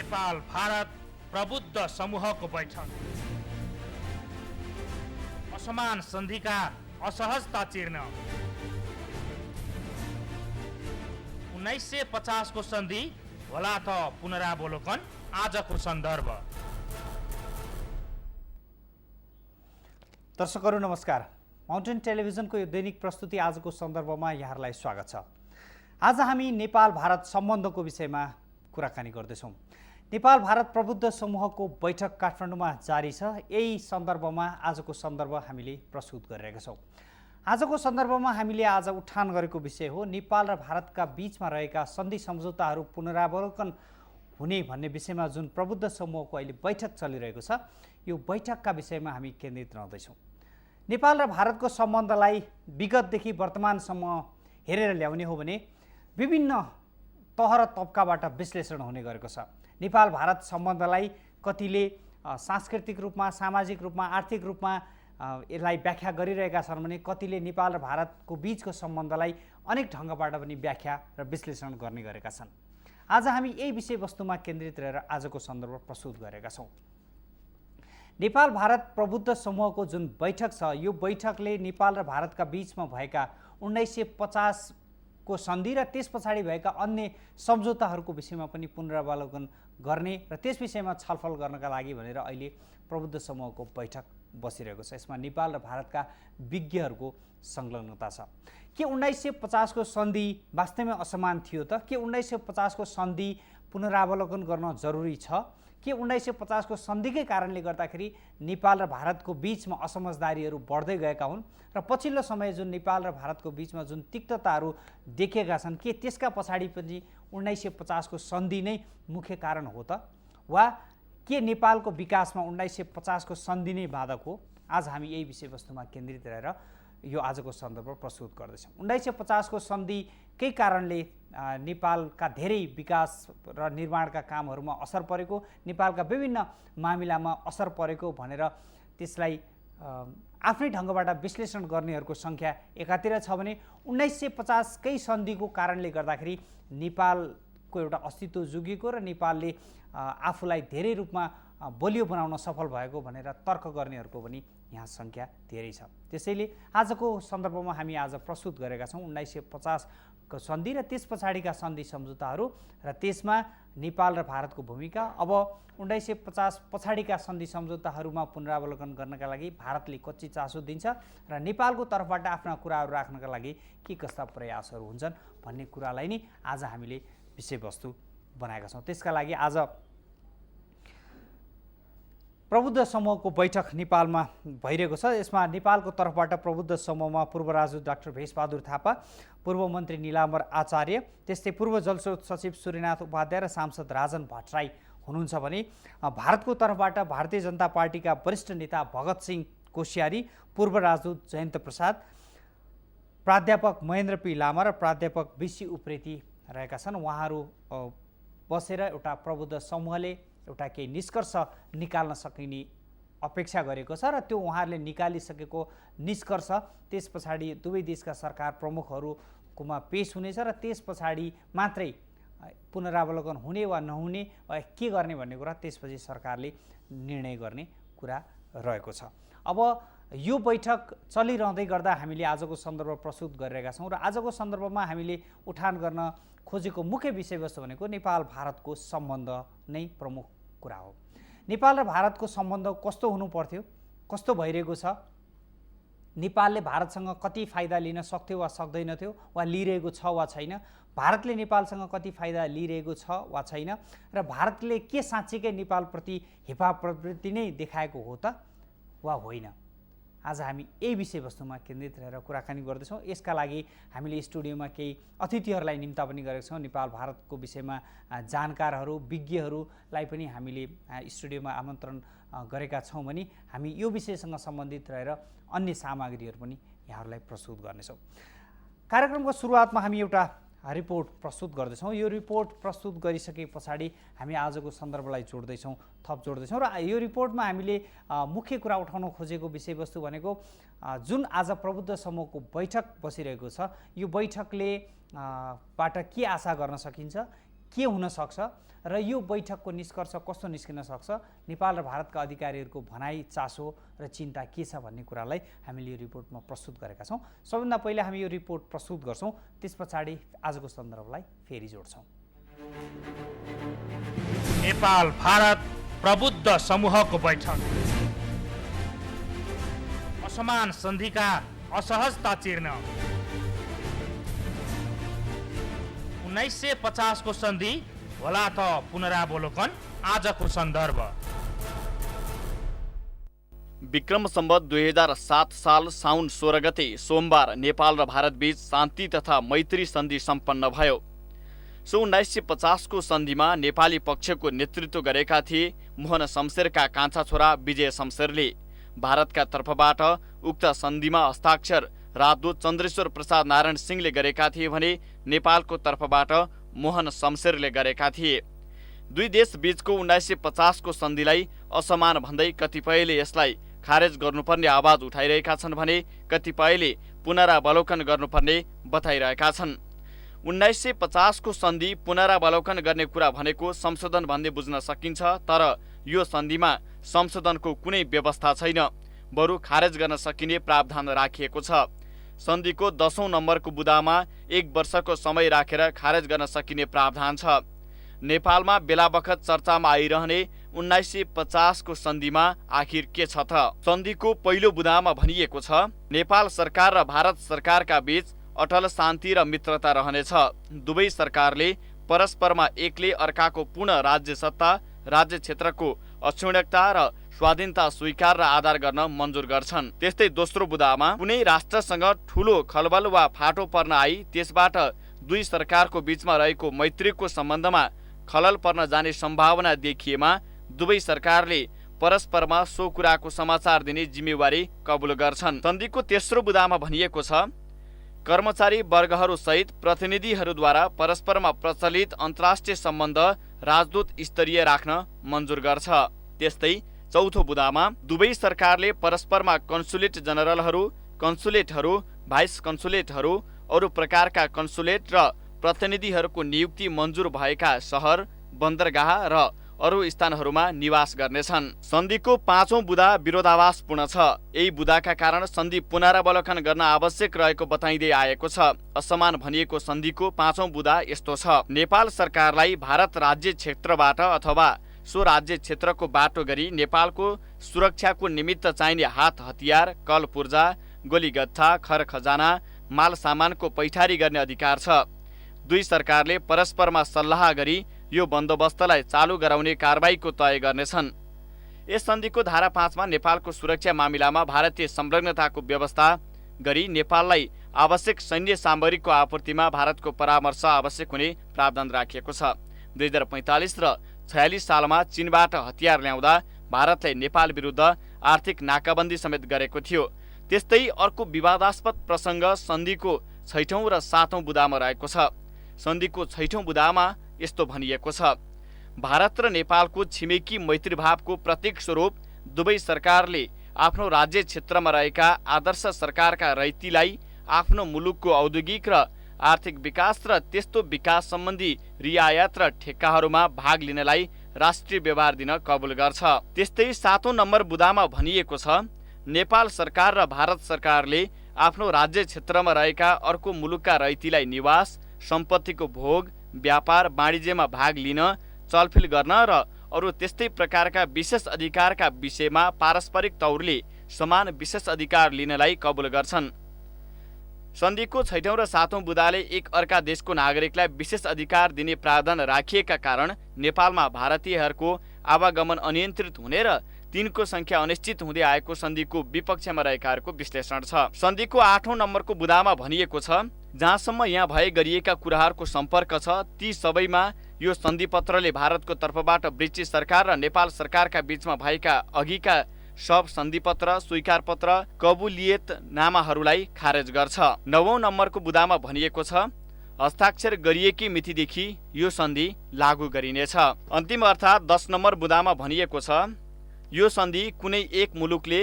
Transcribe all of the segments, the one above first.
नेपाल भारत प्रबुद्ध समूहको बैठक। असमान सन्धिका असहजता चिर्न 1950 को सन्धि होला त पुनरावलोकन आजको सन्दर्भ। दर्शकहरू नमस्कार। माउन्टेन टेलिभिजनको यो दैनिक प्रस्तुति आजको सन्दर्भमा यहाँहरूलाई स्वागत छ। आज हामी नेपाल भारत सम्बन्धको विषयमा कुराकानी गर्दैछौँ। नेपाल भारत प्रबुद्ध समूहको बैठक काठमाडौँमा जारी छ। यही सन्दर्भमा आजको सन्दर्भ हामीले प्रस्तुत गरिरहेका छौँ। आजको सन्दर्भमा हामीले आज उठान गरेको विषय हो नेपाल र भारतका बीचमा रहेका सन्धि सम्झौताहरू पुनरावलोकन हुने भन्ने विषयमा जुन प्रबुद्ध समूहको अहिले बैठक चलिरहेको छ, यो बैठकका विषयमा हामी केन्द्रित रहँदैछौँ। नेपाल र भारतको सम्बन्धलाई विगतदेखि वर्तमानसम्म हेरेर ल्याउने हो भने विभिन्न तह र तबकाबाट विश्लेषण हुने गरेको छ। नेपाल भारत सम्बन्धलाई कतिले सांस्कृतिक रूपमा, सामाजिक रूपमा, आर्थिक रूपमा यसलाई व्याख्या गरिरहेका छन् भने कतिले नेपाल र भारतको बीचको सम्बन्धलाई अनेक ढङ्गबाट पनि व्याख्या र विश्लेषण गर्ने गरेका छन्। आज हामी यही विषयवस्तुमा केन्द्रित रहेर आजको सन्दर्भ प्रस्तुत गरेका छौँ। नेपाल भारत प्रबुद्ध समूहको जुन बैठक छ, यो बैठकले नेपाल र भारतका बीचमा भएका 1950 को सन्धि र त्यस पछाडि भएका अन्य सम्झौताहरूको विषयमा पनि पुनरावलोकन गर्ने र त्यस विषयमा छलफल गर्नका लागि भनेर अहिले प्रबुद्ध समूहको बैठक बसिरहेको छ। यसमा नेपाल र भारतका विज्ञहरूको संलग्नता छ। के 1950 को सन्धि वास्तवमै असमान थियो त? के 1950 को सन्धि पुनरावलोकन गर्न जरुरी छ? के 1950 को सन्धिकै कारणले गर्दाखेरि नेपाल र भारतको बीचमा असमझदारीहरू बढ्दै गएका हुन् र पछिल्लो समय जुन नेपाल र भारतको बीचमा जुन तिक्तताहरू देखेका छन्, के त्यसका पछाडि पनि 1950 को सन्धि नै मुख्य कारण हो त? वा के नेपालको विकासमा 1950 को सन्धि नै बाधक हो? आज हामी यही विषयवस्तुमा केन्द्रित रहेर यो आजको सन्दर्भ प्रस्तुत गर्दैछौँ। 1950 को सन्धिकै कारणले नेपालका धेरै विकास र निर्माणका कामहरूमा असर परेको, नेपालका विभिन्न मामिलामा असर परेको भनेर त्यसलाई आफ्नै ढङ्गबाट विश्लेषण गर्नेहरूको सङ्ख्या एकातिर छ भने 1950 कै सन्धिको कारणले गर्दाखेरि नेपालको एउटा अस्तित्व जोगिएको र नेपालले आफूलाई धेरै रूपमा बलियो बनाउन सफल भएको भनेर तर्क गर्नेहरूको पनि यहाँ सङ्ख्या धेरै छ। त्यसैले आजको सन्दर्भमा हामी आज प्रस्तुत गरेका छौँ 1950 को सन्धि र त्यस पछाडिका सन्धि सम्झौताहरू र त्यसमा नेपाल र भारतको भूमिका। अब 1950 पछाडिका सन्धि सम्झौताहरूमा पुनरावलोकन गर्नका लागि भारतले कति चासो दिन्छ र नेपालको तर्फबाट आफ्ना कुराहरू राख्नका लागि के कस्ता प्रयासहरू हुन्छन् भन्ने कुरालाई नै आज हामीले विषयवस्तु बनाएका छौँ। त्यसका लागि आज प्रबुद्ध समूहको बैठक नेपालमा भइरहेको छ। यसमा नेपालको तर्फबाट प्रबुद्ध समूहमा पूर्व राजदूत डाक्टर भेषबहादुर थापा, पूर्व मन्त्री निलाम्बर आचार्य, त्यस्तै पूर्व जलस्रोत सचिव सूर्यनाथ उपाध्याय र सांसद राजन भट्टराई हुनुहुन्छ भने भारतको तर्फबाट भारतीय जनता पार्टीका वरिष्ठ नेता भगत सिंह कोश्यारी, पूर्व राजदूत जयन्त प्रसाद, प्राध्यापक महेन्द्र पी लामा र प्राध्यापक बिसी उप्रेती रहेका छन्। उहाँहरू बसेर एउटा प्रबुद्ध समूहले एउटा केही निष्कर्ष निकाल्न सकिने अपेक्षा गरेको छ र त्यो उहाँहरूले निकालिसकेको निष्कर्ष त्यस पछाडि दुवै देशका सरकार प्रमुखहरूकोमा पेश हुनेछ र त्यस पछाडि मात्रै पुनरावलोकन हुने वा नहुने वा के गर्ने भन्ने कुरा त्यसपछि सरकारले निर्णय गर्ने कुरा रहेको छ। अब यो बैठक चलिरहँदै गर्दा हामीले आजको सन्दर्भ प्रस्तुत गरिरहेका छौँ र आजको सन्दर्भमा हामीले उठान गर्न खोजेको मुख्य विषयवस्तु भनेको नेपाल भारतको सम्बन्ध नै प्रमुख कुरा हो। नेपाल र भारतको सम्बन्ध कस्तो हुनु पर्थ्यो, कस्तो भइरहेको छ, नेपालले भारतसँग कति फाइदा लिन सक्थ्यो वा सक्दैनथ्यो वा लिइरहेको छ वा छैन, भारतले नेपालसँग कति फाइदा लिइरहेको छ वा छैन र भारतले के साँच्चीकै नेपालप्रति हेपा प्रवृत्ति नै देखाएको हो त वा होइन। आज हामी यही विषयवस्तुमा केन्द्रित रहेर कुराकानी गर्दैछौँ। यसका लागि हामीले स्टुडियोमा केही अतिथिहरूलाई निम्ता पनि गरेका छौँ। नेपाल भारतको विषयमा जानकारहरू, विज्ञहरूलाई पनि हामीले स्टुडियोमा आमन्त्रण गरेका छौँ भने हामी यो विषयसँग सम्बन्धित रहेर अन्य सामग्रीहरू पनि यहाँहरूलाई प्रस्तुत गर्नेछौँ। कार्यक्रमको सुरुवातमा हामी एउटा रिपोर्ट प्रस्तुत गर्दैछौँ। यो रिपोर्ट प्रस्तुत गरिसके पछाडि हामी आजको सन्दर्भलाई थप जोड्दैछौँ र यो रिपोर्टमा हामीले मुख्य कुरा उठाउन खोजेको विषयवस्तु भनेको जुन आज प्रबुद्ध समूहको बैठक बसिरहेको छ, यो बैठकले बाट के आशा गर्न सकिन्छ, के हुन सक्छ र यो बैठकको निष्कर्ष कस्तो निस्किन सक्छ, नेपाल र भारतका अधिकारीहरूको भनाइ, चासो र चिन्ता के छ भन्ने कुरालाई हामीले यो रिपोर्टमा प्रस्तुत गरेका छौँ। सबभन्दा पहिला हामी यो रिपोर्ट प्रस्तुत गर्छौँ, त्यस पछाडि आजको सन्दर्भलाई फेरि जोड्छौँ। नेपाल भारत प्रबुद्ध समूहको बैठक, असमान सन्धिका असहजता चिर्न, 1950 को सन्धि होला त पुनरावलोकन, आजको सन्दर्भ। विक्रम सम्वत 2007 साल साउन 16 गते सोमबार नेपाल र भारत बीच शान्ति तथा मैत्री सन्धि सम्पन्न भयो। सो 1950 को सन्धिमा नेपाली पक्षको नेतृत्व गरेका थिए मोहन शमशेरका कान्छा छोरा विजय शमशेरले। भारतका तर्फबाट उक्त सन्धिमा हस्ताक्षर राजदूत चन्द्रेश्वर प्रसाद नारायण सिंहले गरेका थिए भने नेपालको तर्फबाट मोहन शमशेरले गरेका थिए। दुई देश बीचको 1950 को सन्धिलाई असमान भन्दै कतिपयले यसलाई खारेज गर्नुपर्ने आवाज उठाइरहेका छन् भने कतिपयले पुनरावलोकन गर्नुपर्ने बताइरहेका छन्। 1950 को सन्धि पुनरावलोकन गर्ने कुरा भनेको संशोधन भन्ने बुझ्न सकिन्छ, तर यो सन्धिमा संशोधनको कुनै व्यवस्था छैन, बरु खारेज गर्न सकिने प्रावधान राखिएको छ। सन्धिको 10औं नम्बरको बुदामा 1 वर्षको समय राखेर खारेज गर्न सकिने प्रावधान छ। नेपालमा बेलाबखत चर्चामा आइरहने 1950 को सन्धिमा आखिर के छ त? सन्धिको पहिलो बुदामा भनिएको छ, नेपाल सरकार र भारत सरकारका बीच अटल शान्ति र मित्रता रहनेछ। दुवै सरकारले परस्परमा एकले अर्काको पूर्ण राज्य सत्ता, राज्य क्षेत्रको अक्षुण्णता र स्वाधीनता स्वीकार र आधार गर्न मन्जुर गर्छन्। त्यस्तै दोस्रो बुदामा कुनै राष्ट्रसँग ठूलो खलबल वा फाटो पर्न आई त्यसबाट दुई सरकारको बीचमा रहेको मैत्रीको सम्बन्धमा खलल पर्न जाने सम्भावना देखिएमा दुवै सरकारले परस्परमा सो कुराको समाचार दिने जिम्मेवारी कबुल गर्छन्। सन्धिको तेस्रो बुदामा भनिएको छ, कर्मचारी वर्गहरू सहित प्रतिनिधिहरूद्वारा परस्परमा प्रचलित अन्तर्राष्ट्रिय सम्बन्ध राजदूत स्तरीय राख्न मन्जुर गर्छ। त्यस्तै चौथो बुदामा दुवै सरकारले परस्परमा कन्सुलेट जनरलहरू, कन्सुलेटहरू, भाइस कन्सुलेटहरू, अरू प्रकारका कन्सुलेट र प्रतिनिधिहरूको नियुक्ति मन्जुर भएका सहर, बन्दरगाह र अरू स्थानहरूमा निवास गर्नेछन्। सन्धिको 5औं बुदा विरोधाभासपूर्ण छ। यही बुदाका कारण सन्धि पुनरावलोकन गर्न आवश्यक रहेको बताइँदै आएको छ। असमान भनिएको सन्धिको 5औं बुदा यस्तो छ, नेपाल सरकारलाई भारत राज्य क्षेत्रबाट अथवा सो राज्य क्षेत्रको बाटो गरी नेपालको सुरक्षाको निमित्त चाहिने हात हतियार, कल पूर्जा, गोलीगट्ठा, खर खजाना, माल सामानको पैठारी गर्ने अधिकार छ। दुई सरकारले परस्परमा सल्लाह गरी यो बन्दोबस्तलाई चालू गराउने कारबाहीको तय गर्नेछन्। यस सन्धिको धारा 5 मा नेपालको सुरक्षा मामिलामा भारतीय संलग्नताको व्यवस्था गरी नेपाललाई आवश्यक सैन्य सामग्रीको आपूर्तिमा भारतको परामर्श आवश्यक हुने प्रावधान राखिएको छ। 2045 र 46 सालमा चीनबाट हतियार ल्याउँदा भारतले नेपाल विरुद्ध आर्थिक नाकाबन्दी समेत गरेको थियो। त्यस्तै अर्को विवादास्पद प्रसङ्ग सन्धिको 6औं र 7औं बुदामा रहेको छ। सन्धिको 6औं बुदामा यस्तो भनिएको छ, भारत र नेपालको छिमेकी मैत्रीभावको प्रतीक स्वरूप दुवै सरकारले आफ्नो राज्य क्षेत्रमा रहेका आदर्श सरकारका रैतीलाई आफ्नो मुलुकको औद्योगिक र आर्थिक विकास र त्यस्तो विकास सम्बन्धी रियायत र ठेक्काहरूमा भाग लिनलाई राष्ट्रिय व्यवहार दिन कबुल गर्छ। त्यस्तै 7औं नम्बर बुदामा भनिएको छ, नेपाल सरकार र भारत सरकारले आफ्नो राज्य क्षेत्रमा रहेका अर्को मुलुकका रैतीलाई निवास, सम्पत्तिको भोग, व्यापार वाणिज्यमा भाग लिन, चलफिल गर्न र अरू त्यस्तै प्रकारका विशेष अधिकारका विषयमा पारस्परिक तौरले समान विशेष अधिकार लिनलाई कबुल गर्छन्। सन्धिको 6औं र 7औं बुदाले एक अर्का देशको नागरिकलाई विशेष अधिकार दिने प्रावधान राखिएका कारण नेपालमा भारतीयहरूको आवागमन अनियन्त्रित हुने र तिनको संख्या अनिश्चित हुँदै आएको सन्धिको विपक्षमा रहेकाहरूको विश्लेषण छ। सन्धिको 8औं नम्बरको बुदामा भनिएको छ, जहाँसम्म यहाँ भए गरिएका कुराहरूको सम्पर्क छ ती सबैमा यो सन्धिपत्रले भारतको तर्फबाट ब्रिटिस सरकार र नेपाल सरकारका बीचमा भएका अघिका सब सन्धिपत्र, स्वीकार पत्र, कबुलियतनामाहरूलाई खारेज गर्छ। 9औं नम्बरको बुदामा भनिएको छ, हस्ताक्षर गरिएकी मितिदेखि यो सन्धि लागू गरिनेछ। अन्तिम अर्थात् 10 नम्बर बुदामा भनिएको छ, यो सन्धि कुनै एक मुलुकले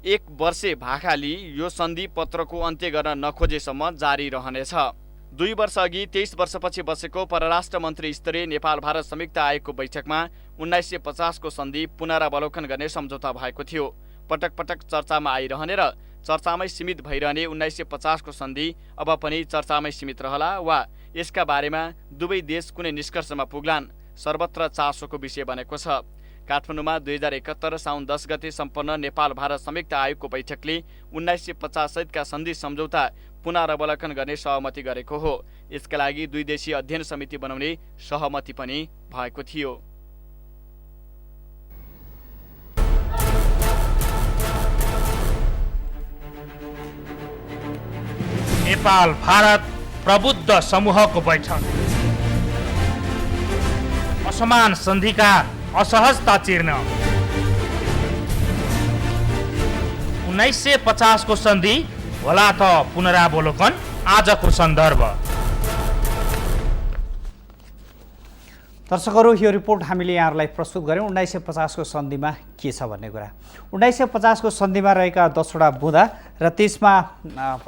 1 वर्षे भाखा लिई यो सन्धि पत्रको अन्त्य गर्न नखोजेसम्म जारी रहनेछ। 2 वर्ष अघि 23 वर्षपछि बसेको परराष्ट्र मन्त्री स्तरीय नेपाल भारत संयुक्त आयोगको बैठकमा 1950 को सन्धि पुनरावलोकन गर्ने सम्झौता भएको थियो। पटक पटक चर्चामा आइरहने र चर्चामै सीमित भइरहने 1950 को सन्धि अब पनि चर्चामै सीमित रहला वा यसका बारेमा दुवै देश कुनै निष्कर्षमा पुग्लान् सर्वत्र चासोको विषय बनेको छ। काठमाडौँमा 2071 साउन 10 गते सम्पन्न नेपाल भारत संयुक्त आयोगको बैठकले 1950 सहितका सन्धि सम्झौता पुनरावलोकन गर्ने सहमति गरेको हो। यसका लागि 2 देशीय अध्ययन समिति बनाउने सहमति पनि भएको थियो। नेपाल भारत प्रबुद्ध समूहको बैठक। असमान सन्धिका असहजता चिर्न 1950 को सन्धि होला त पुनरावलोकन आजको सन्दर्भ। दर्शकहरू, यो रिपोर्ट हामीले यहाँहरूलाई प्रस्तुत गऱ्यौँ 1950 को सन्धिमा के छ भन्ने कुरा। 1950 को सन्धिमा रहेका 10वटा बुँदा र त्यसमा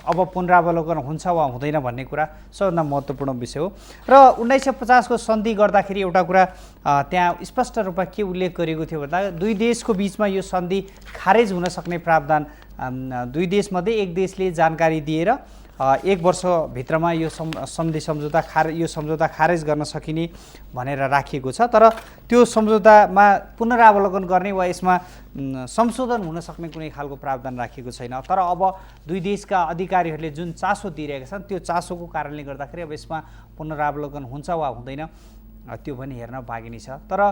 अब पुनरावलोकन हुन्छ वा हुँदैन भन्ने कुरा सबभन्दा महत्त्वपूर्ण विषय हो। र 1950 को सन्धि गर्दाखेरि एउटा कुरा त्यहाँ स्पष्ट रूपमा के उल्लेख गरिएको थियो भन्दा 2 देशको बिचमा यो सन्धि खारेज हुन सक्ने प्रावधान 2 देशमध्ये एक देशले जानकारी दिएर 1 वर्षभित्रमा यो सम्झौता खारेज गर्न सकिने भनेर राखिएको छ। तर त्यो सम्झौतामा पुनरावलोकन गर्ने वा यसमा संशोधन हुन सक्ने कुनै खालको प्रावधान राखिएको छैन। तर अब 2 देशका अधिकारीहरूले जुन चासो दिइरहेका छन् त्यो चासोको कारणले गर्दाखेरि अब यसमा पुनरावलोकन हुन्छ वा हुँदैन त्यो पनि हेर्न बाँकी नै छ। तर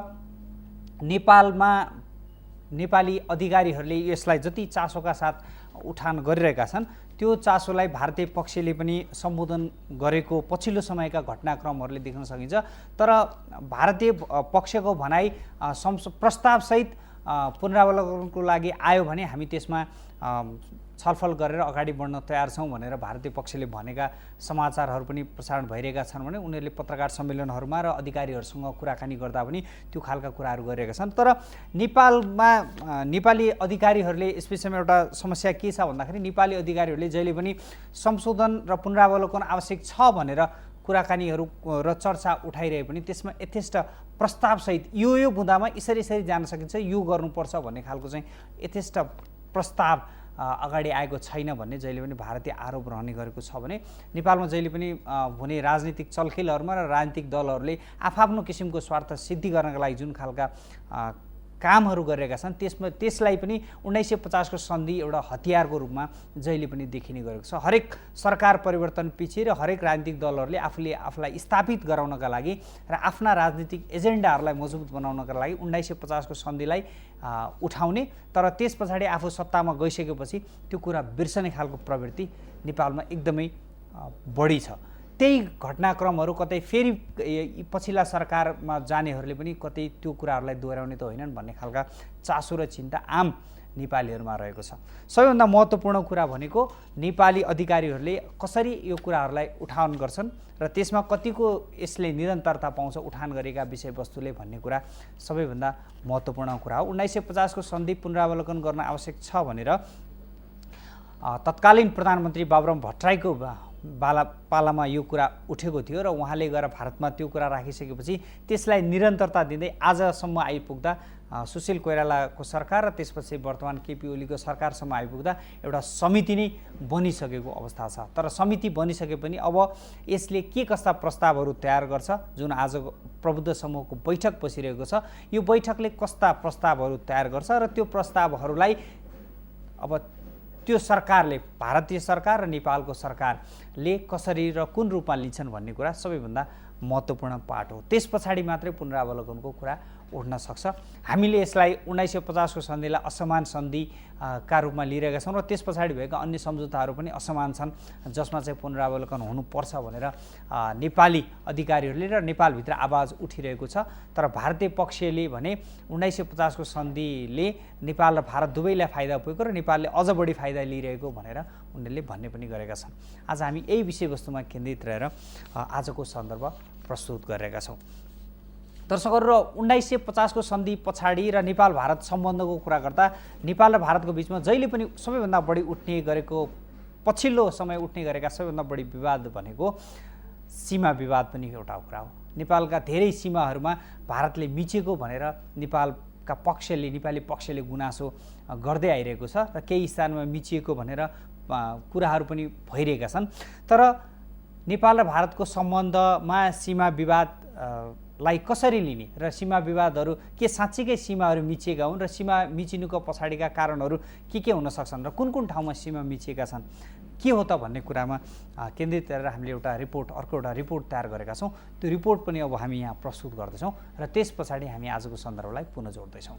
नेपाली अधिकारीहरूले यसलाई जति चासोका साथ उठान गरिरहेका छन् त्यो चासोलाई भारतीय पक्षले पनि सम्बोधन गरेको पछिल्लो समयका घटनाक्रमहरूले देख्न सकिन्छ। तर भारतीय पक्षको भनाइ प्रस्तावसहित पुनरावलोकनको लागि आयो भने हामी त्यसमा छलफल गरेर अगाडि बढ्न तयार छौँ भनेर भारतीय पक्षले भनेका समाचारहरू पनि प्रसारण भइरहेका छन् भने उनीहरूले पत्रकार सम्मेलनहरूमा र अधिकारीहरूसँग कुराकानी गर्दा पनि त्यो खालका कुराहरू गरिरहेका छन्। तर नेपालमा नेपाली अधिकारीहरूले यस विषयमा एउटा समस्या के छ भन्दाखेरि नेपाली अधिकारीहरूले जहिले पनि संशोधन र पुनरावलोकन आवश्यक छ भनेर कुराकानीहरू र चर्चा उठाइरहे पनि त्यसमा यथेष्ट प्रस्तावसहित यो बुँदामा यसरी जान सकिन्छ, यो गर्नुपर्छ भन्ने खालको चाहिँ यथेष्ट प्रस्ताव अगाडि आएको छैन भन्ने जहिले पनि भारतीय आरोप रहने गरेको छ भने नेपालमा जहिले पनि हुने राजनीतिक चलखेलहरूमा र राजनीतिक दलहरूले आफ्नो किसिमको स्वार्थ सिद्धि गर्नका लागि जुन खालका कामहरू गरिरहेका छन् त्यसलाई पनि 1950 को सन्धि एउटा हतियारको रूपमा जहिले पनि देखिने गरेको छ। हरेक सरकार परिवर्तन पछि र हरेक राजनीतिक दलहरूले आफूलाई स्थापित गराउनका लागि र आफ्ना राजनीतिक एजेन्डाहरूलाई मजबुत बनाउनका लागि 1950 को सन्धिलाई उठाउने तर त्यस पछाडि आफू सत्तामा गइसकेपछि त्यो कुरा बिर्सने खालको प्रवृत्ति नेपालमा एकदमै बढी छ। त्यही घटनाक्रमहरू कतै फेरि पछिल्ला सरकारमा जानेहरूले पनि कतै त्यो कुराहरूलाई दोहोऱ्याउने त होइनन् भन्ने खालका चासो र चिन्ता आम नेपालीहरूमा रहेको छ। सबैभन्दा महत्त्वपूर्ण कुरा भनेको नेपाली अधिकारीहरूले कसरी यो कुराहरूलाई उठान गर्छन् र त्यसमा कतिको यसले निरन्तरता पाउँछ उठान गरेका विषयवस्तुले भन्ने कुरा सबैभन्दा महत्त्वपूर्ण कुरा हो। 1950 को सन्धि पुनरावलोकन गर्न आवश्यक छ भनेर तत्कालीन प्रधानमन्त्री बाबुराम भट्टराईको पालामा यो कुरा उठेको थियो र उहाँले गएर भारतमा त्यो कुरा राखिसकेपछि त्यसलाई निरन्तरता दिँदै आजसम्म आइपुग्दा सुशील कोइरालाको सरकार र त्यसपछि वर्तमान केपी ओलीको सरकारसम्म आइपुग्दा एउटा समिति नै बनिसकेको अवस्था छ। तर समिति बनिसके पनि अब यसले के कस्ता प्रस्तावहरू तयार गर्छ जुन आजको प्रबुद्ध समूहको बैठक बसिरहेको छ यो बैठकले कस्ता प्रस्तावहरू तयार गर्छ र त्यो प्रस्तावहरूलाई अब त्यो सरकारले भारतीय सरकार र नेपालको सरकारले कसरी र कुन रूपमा लिन्छन् भन्ने कुरा सबैभन्दा महत्त्वपूर्ण पार्ट हो। त्यस पछाडि मात्रै पुनरावलोकनको कुरा उठ्न सक्छ। हामीले यसलाई 1950 को सन्धिलाई असमान सन्धि का रूपमा लिइरहेका छौँ र त्यस पछाडि भएका अन्य सम्झौताहरू पनि असमान छन् जसमा चाहिँ पुनरावलोकन हुनुपर्छ भनेर नेपाली अधिकारीहरूले र नेपालभित्र आवाज उठिरहेको छ। तर भारतीय पक्षले भने 1950 को सन्धिले नेपाल र भारत दुवैलाई फाइदा पुगेको र नेपालले अझ बढी फाइदा लिइरहेको भनेर उनीहरूले भन्ने पनि गरेका छन्। आज हामी यही विषयवस्तुमा केन्द्रित रहेर आजको सन्दर्भ प्रस्तुत गरेका छौँ। दर्शकहरू, र 1950 को सन्धि पछाडि र नेपाल भारत सम्बन्धको कुरा गर्दा नेपाल र भारतको बिचमा जहिले पनि सबैभन्दा बढी उठ्ने गरेको पछिल्लो समय उठ्ने गरेका सबैभन्दा बढी विवाद भनेको सीमा विवाद पनि एउटा कुरा हो। नेपालका धेरै सीमाहरूमा भारतले मिचेको भनेर नेपाली पक्षले गुनासो गर्दै आइरहेको छ र केही स्थानमा मिचिएको भनेर कुराहरू पनि भइरहेका छन्। तर नेपाल र भारतको सम्बन्धमा सीमा विवादलाई कसरी लिने र सीमा विवादहरू के साँच्चीकै सीमाहरू मिचिएका हुन् र सीमा मिचिनुको पछाडिका कारणहरू के हुन सक्छन् र कुन ठाउँमा सीमा मिचिएका छन्, के हो त भन्ने कुरामा केन्द्रित गरेर हामीले अर्को एउटा रिपोर्ट तयार गरेका छौँ। त्यो रिपोर्ट पनि अब हामी यहाँ प्रस्तुत गर्दैछौँ र त्यस पछाडि हामी आजको सन्दर्भलाई पुनः जोड्दैछौँ।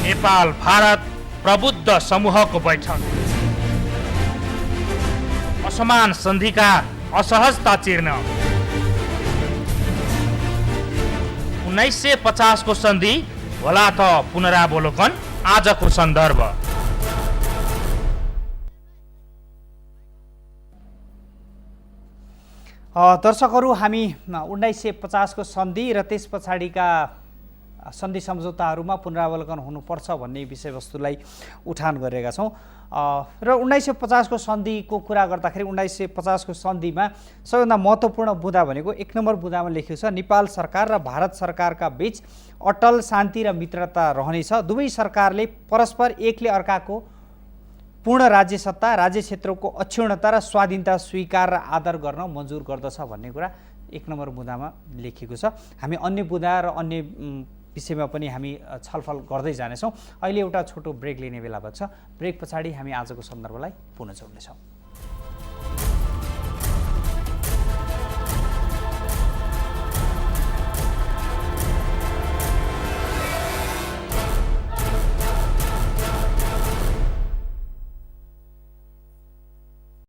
नेपाल भारत प्रबुद्ध समूहको बैठक, असमान सन्धिका असहजता चिर्न 1950 को सन्धि होला त पुनरावलोकन आजको सन्दर्भ। दर्शकहरू, हामी 1950 को सन्धि र त्यस पछाडिका सन्धि सम्झौताहरूमा पुनरावलोकन हुनुपर्छ भन्ने विषयवस्तुलाई उठान गरेका छौँ र 1950 को सन्धिको कुरा गर्दाखेरि 1950 को सन्धिमा सबैभन्दा महत्त्वपूर्ण बुँदा भनेको 1 नम्बर बुँदामा लेखिएको छ नेपाल सरकार र भारत सरकारका बीच अटल शान्ति र मित्रता रहनेछ। दुवै सरकारले परस्पर एकले अर्काको पूर्ण राज्य सत्ता, राज्य क्षेत्रको अक्षुण्णता र स्वाधीनता स्वीकार र आदर गर्न मन्जुर गर्दछ भन्ने कुरा 1 नम्बर बुँदामा लेखिएको छ। हामी अन्य बुँदा र अन्य विषयमा पनि हामी छलफल गर्दै जानेछौँ। अहिले एउटा छोटो ब्रेक लिने बेला भएको छ। ब्रेक पछाडि हामी आजको सन्दर्भलाई पुनः जोड्नेछौँ।